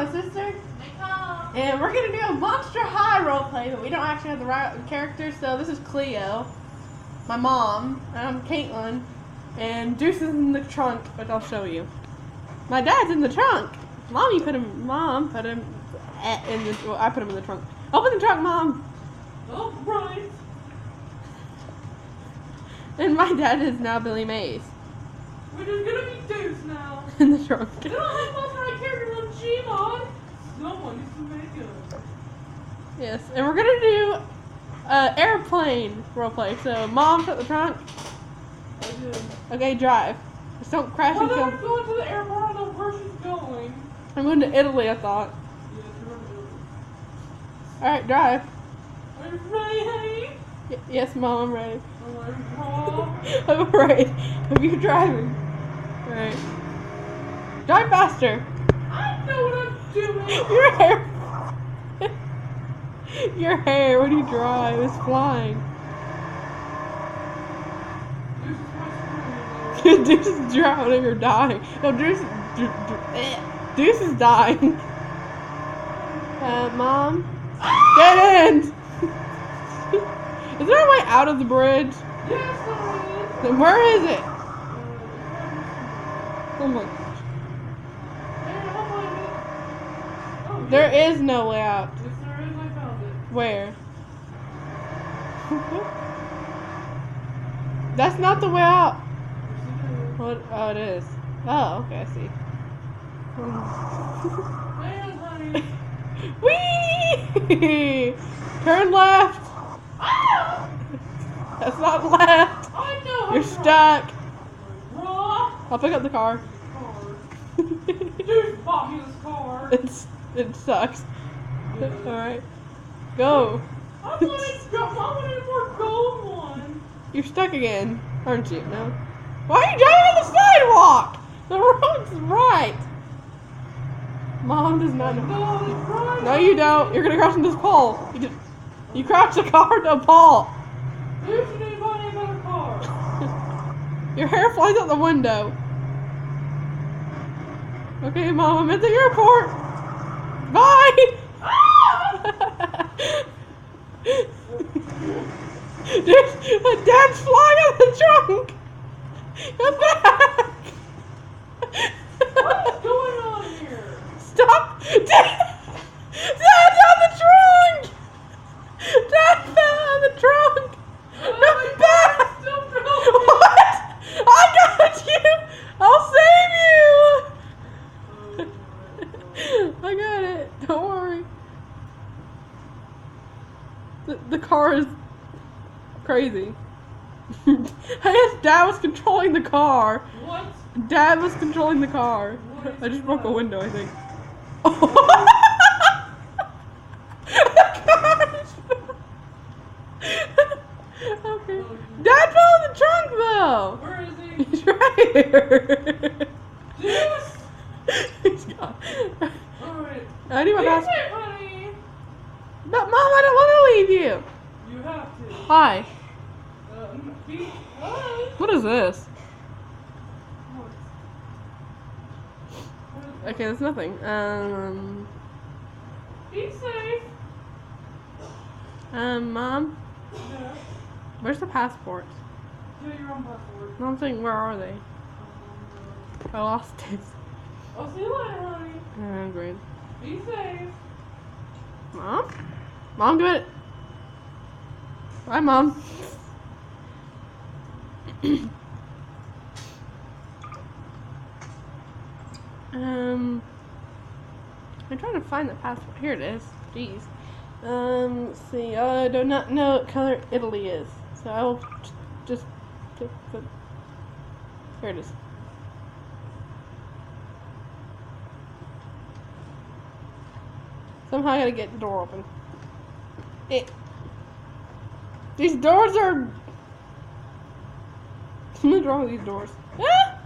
my sister. And we're going to do a Monster High roleplay, but we don't actually have the right character. So this is Cleo, my mom, and I'm Caitlin, and Deuce is in the trunk, which I'll show you. My dad's in the trunk. Mom put him in the, well, I put him in the trunk. Open the trunk, Mom. Oh, right. And my dad is now Billy Mays. Which is gonna be Deuce now. In the trunk. They don't have most right characters on Gmod. Someone needs to make it. Yes, and we're gonna do airplane roleplay. So, Mom, shut the trunk. I did. Okay, drive. Just don't crash Well, into. I'm going to the airport. I don't know where she's going. I'm going to Italy, I thought. Yes, you're right. Alright, drive. Are you ready, honey? Yes, Mom, I'm ready. Alright, I'm ready. Have you driving? Alright. Drive faster. I know what I'm doing. Your hair. Your hair, when you drive, is flying. Deuce is drowning or dying. No, Deuce is dying. Mom? Dead end! Is there a way out of the bridge? Yes, there is. Then where is it? Oh my gosh. Oh, There is no way out. yes, there is. I found it. Where? That's not the way out. What? Oh, it is. Oh, okay, I see. Man, honey. Whee! Turn left. That's not left. I know how You're to stuck. Raw. I'll pick up the car. Deuce bought me this car. It sucks. Alright. Go. I wanted a more gold one. You're stuck again, aren't you? No? Why are you driving on the sidewalk? The road's right. Mom does not know. No, it's right. No, you don't. You're gonna crash into this pole. You crash the car into a pole. Deuce, you need to buy me another car. Your hair flies out the window. Okay, Mom, I'm at the airport. Bye. Dad's flying out of the trunk. Come back. What's going on here? Stop. Dad's on the trunk. Dad fell out of the trunk. Come back. Still broken. What? I got you. I'll save you. I got it. Don't worry. The car is crazy. I guess Dad was controlling the car. What? Dad was controlling the car. I just broke a window, I think. Okay. Dad fell in the trunk though. Where is he? He's right here. Deuce. He's gone. Alright. I need my Leave passport. it, honey. But Mom, I don't want to leave you. You have to. Hi. Hi. What is this? Okay, there's nothing. Be safe. Mom, Yeah. where's the passport? Yeah, your own passport. No, I'm saying, where are they? I lost it. I'll see you later, honey. Great. Be safe. Mom? Mom, do it. Bye, Mom. I'm trying to find the passport. Here it is. Jeez. Let's see. I do not know what color Italy is. So I will just pick the. Here it is. Somehow I gotta get the door open. These doors are. What's wrong with these doors? Ah!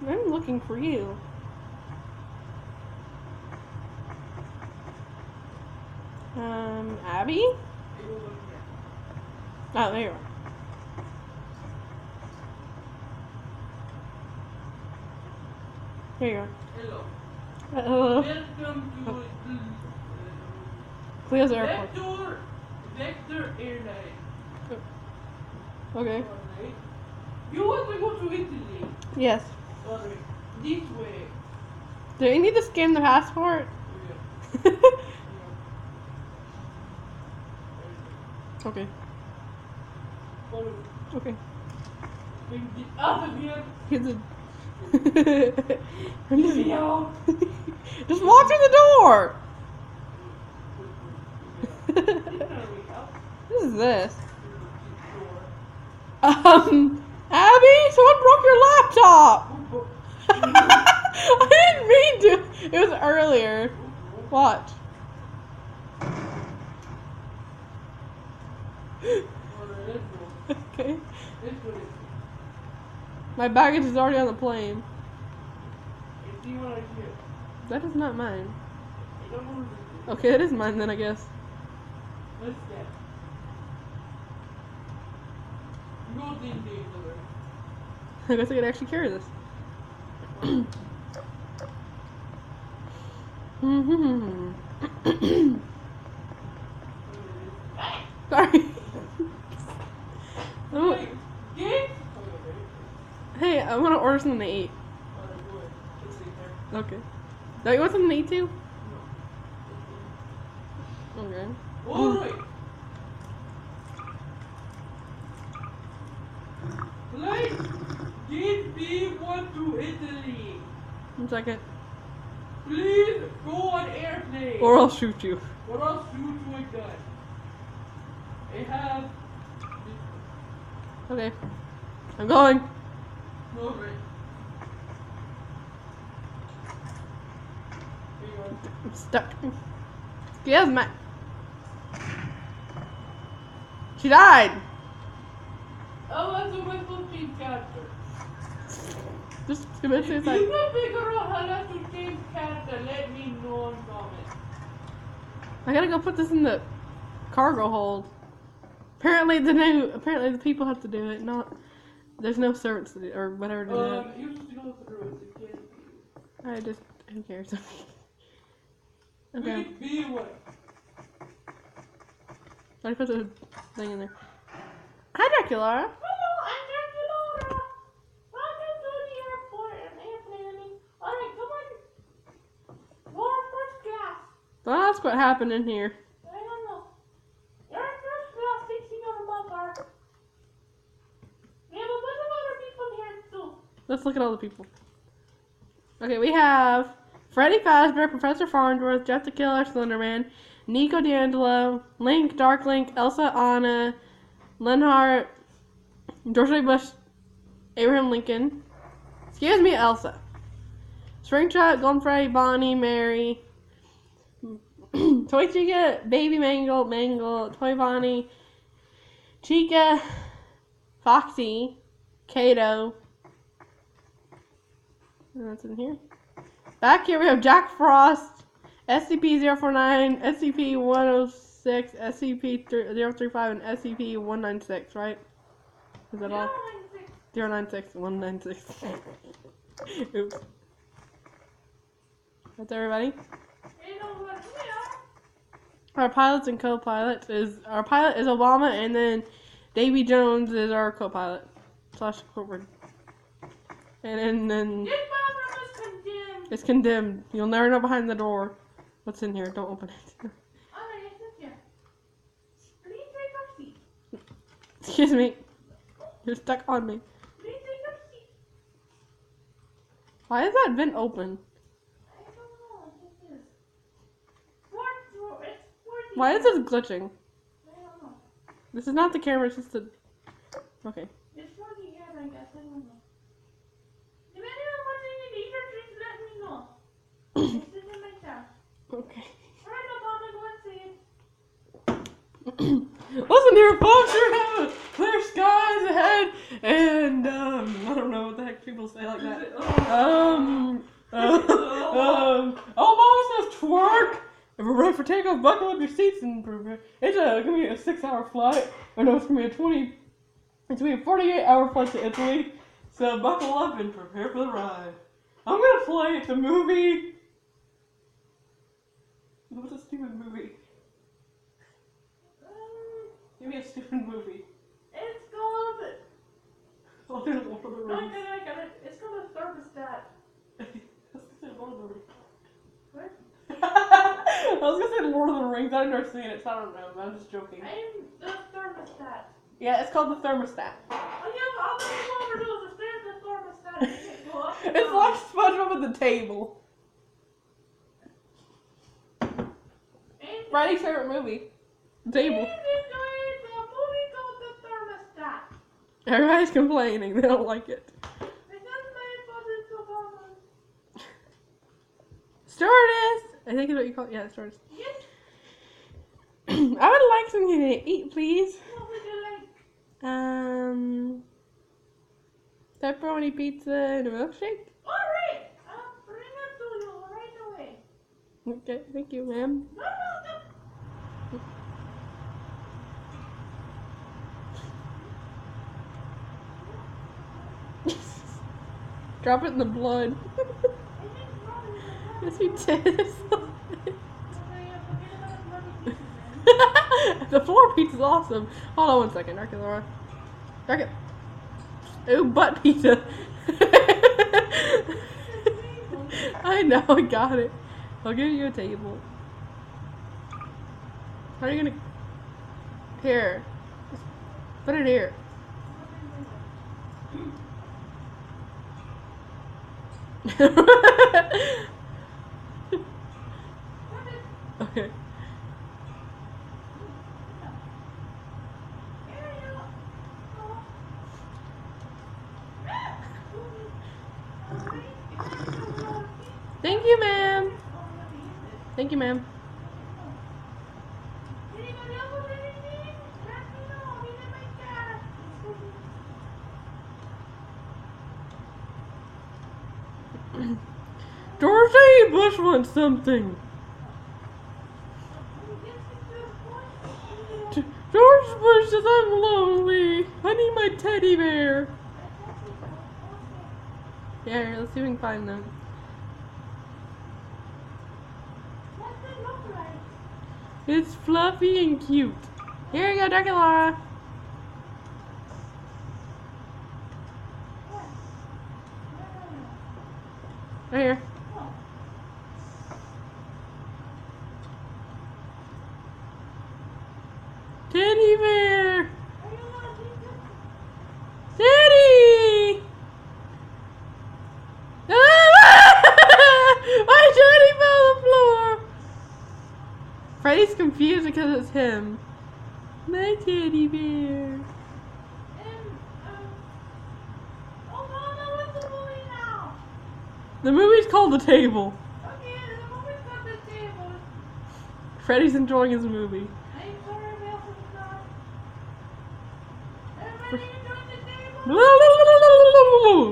I'm looking for you. Abby? It will look here. Oh, there you are. There you are. Hello. Hello. Welcome to Cleo's airport. Vector Airline. Okay. Alright. You want to go to Italy? Yes. Alright. This way. Do you need to scan the passport? Yeah. Okay. Follow. Okay. Then get out of here. Here's a... Get me out. Just walk through the door! What is this? Abby, someone broke your laptop! I didn't mean to. It was earlier. Watch. Okay. My baggage is already on the plane. That is not mine. Okay, it is mine then, I guess. What's that? Go ding ding. I guess I could actually carry this. Sorry. Hey, I want to order something to eat. Okay. Don't you want something to eat too? Okay. Alright. Flight GP1 to Italy. 1 second. Please go on airplane. Or I'll shoot you. Or I'll shoot you with gun. I have. Okay. I'm going. Alright. Here you are. I'm stuck. Excuse me. She died. Oh, that's a whistle change character. Just commit If suicide. you can figure out how to change character, let me know in comments. I gotta go put this in the cargo hold. Apparently the people have to do it, not there's no servants to do or whatever to do it. You should go through it. I just who cares? Okay. Be what? I put the thing in there. Hi Dracula. Hello, I'm Angel&NicoleGaming. Welcome to the airport and airplane. Alright, come on. Go on first class. Don't ask what happened in here. I don't know. You're in first class, fixing on a bumper. We have a bunch of other people here too. Let's look at all the people. Okay, we have Freddy Fazbear, Professor Farnsworth, Jeff the Killer, Slenderman, Nico D'Angelo, Link, Dark Link, Elsa Anna, Lenhart, George W. Bush, Abraham Lincoln. Excuse me, Elsa. Springtrap, Golden Freddy, Bonnie, Mary, Toy Chica, Baby Mangle, Toy Bonnie, Chica, Foxy, Kato. And that's in here. Back here we have Jack Frost, SCP-049, SCP-106, SCP-035, and SCP-196, right? Is that all? 096, 196. Oops. That's everybody. Our pilots and co-pilots our pilot is Obama, and then Davy Jones is our co-pilot / corporate. And then This bathroom is condemned. it's condemned. You'll never know behind the door what's in here. Don't open it. Alright, it's here. Please take your seat. Excuse me. You're stuck on me. Please take your seat. Why is that vent open? I don't know. It is. It's 40. Why is this glitching? I don't know. This is not the camera, it's just the... Okay. It's 40 here, I guess. I don't know. Depending on what's in the leader, please let me know. It's in my tab. Okay. Alright, Obama, go and say it. Listen here, folks, you're having clear skies ahead, and, I don't know what the heck people say like that. Obama says twerk, If we're ready for takeoff, buckle up your seats and prepare. It's gonna be a 6-hour flight. Or no, it's gonna be a 48-hour flight to Italy. So buckle up and prepare for the ride. I'm gonna play the movie. What's a stupid movie? Give me a stupid movie. It's called. I'll do Lord of the I Rings. got it. It's called a thermostat. I was gonna say Lord of the Rings. What? I was gonna say Lord of the Rings. I've never seen it, so I don't know. I'm just joking. I'm the thermostat. Yeah, it's called the thermostat. Oh yeah, I'll let you over to the stairs. The thermostat. You can go up and It's down. like SpongeBob at the table. And Friday's favorite movie. The table. and enjoy the movie called the thermostat. Everybody's complaining. They don't like it. Because my father's so common. Stewardess! I think is what you call it. Yeah, stewardess. Yes. I would like something to eat, please. What would you like? Pepperoni pizza and a milkshake. Alright! I'll bring it to you right away. Okay, thank you, ma'am. No, no, Drop it in the blood. Yes, you did. The floor pizza's awesome. Hold on 1 second, Dracula. Dracula. Ooh, butt pizza. I know, I got it. I'll give you a table. How are you gonna... Here. Just put it here. Okay. Thank you, ma'am. Thank you, ma'am. Dorothy Bush wants something. George Bush says I'm lonely. I need my teddy bear. Yeah, let's see if we can find them. It's fluffy and cute. Here you go, Dracula. Right here. Teddy bear! Teddy! My teddy fell on the floor! Freddy's confused because it's him. My teddy bear. The movie's called The Table. Okay, the movie's called The Table. Freddy's enjoying his movie. I'm sorry, we also did not. Everybody enjoying The Table?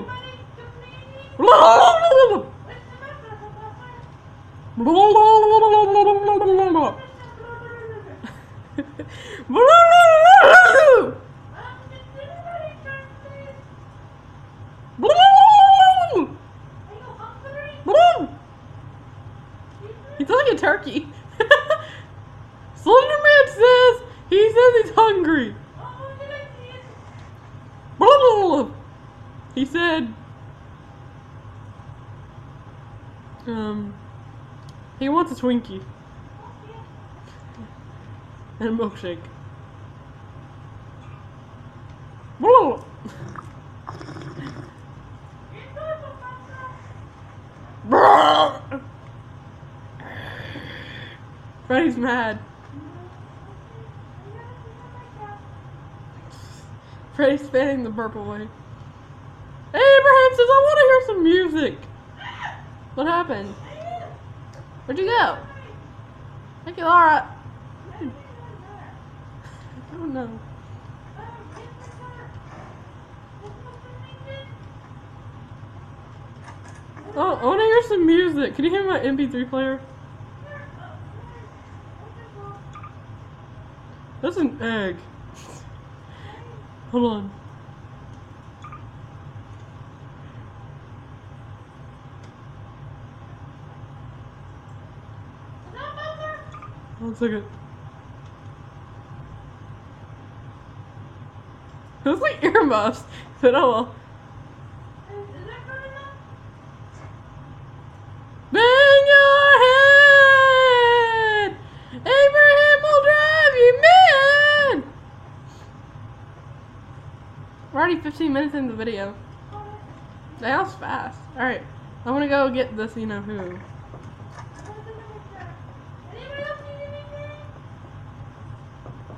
Everybody complaining? What's the matter, did anybody turn this? Are you hungry? He's like a turkey. Slender Man says he's hungry. Oh, did I see it? He said he wants a Twinkie Okay. and a milkshake. Enjoy the pasta. Freddy's mad. Freddy's fanning the burp away. Hey, Abraham says I want to hear some music. What happened? Where'd you go? Thank you, Laura. I don't know. Oh, I want to hear some music. Can you hear my MP3 player? That's an egg. Hold on. Is that better? 1 second. Those like earmuffs. But oh well. Is that good enough? Bang your head! Abraham will drive you mad! We're already 15 minutes into the video. That was fast. Alright, I'm gonna go get this, you know who. Anybody else need anything?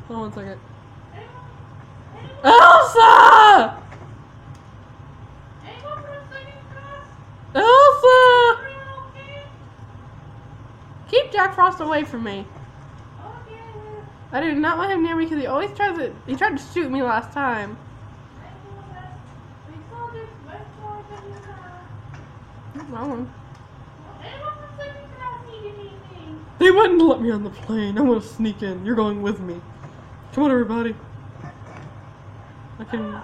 Hold on 1 second. Anyone? Elsa! Anyone for a second class? Elsa! Everyone okay? Keep Jack Frost away from me. Okay. I do not want him near me because he always tries to. He tried to shoot me last time. We saw this restaurant in the car. Wrong one. Anyone from second class need anything? They wouldn't let me on the plane. I want to sneak in. You're going with me. Come on, everybody. I can. Anyone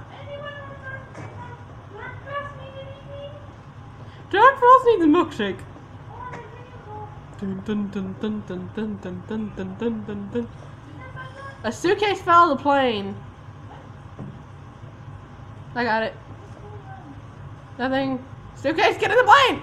from third class need anything? Jack Frost needs a milkshake. Oh, there you go. Dun dun dun dun dun dun dun dun dun dun dun dun. A suitcase fell out of the plane. I got it. Nothing. Suitcase, get in the plane!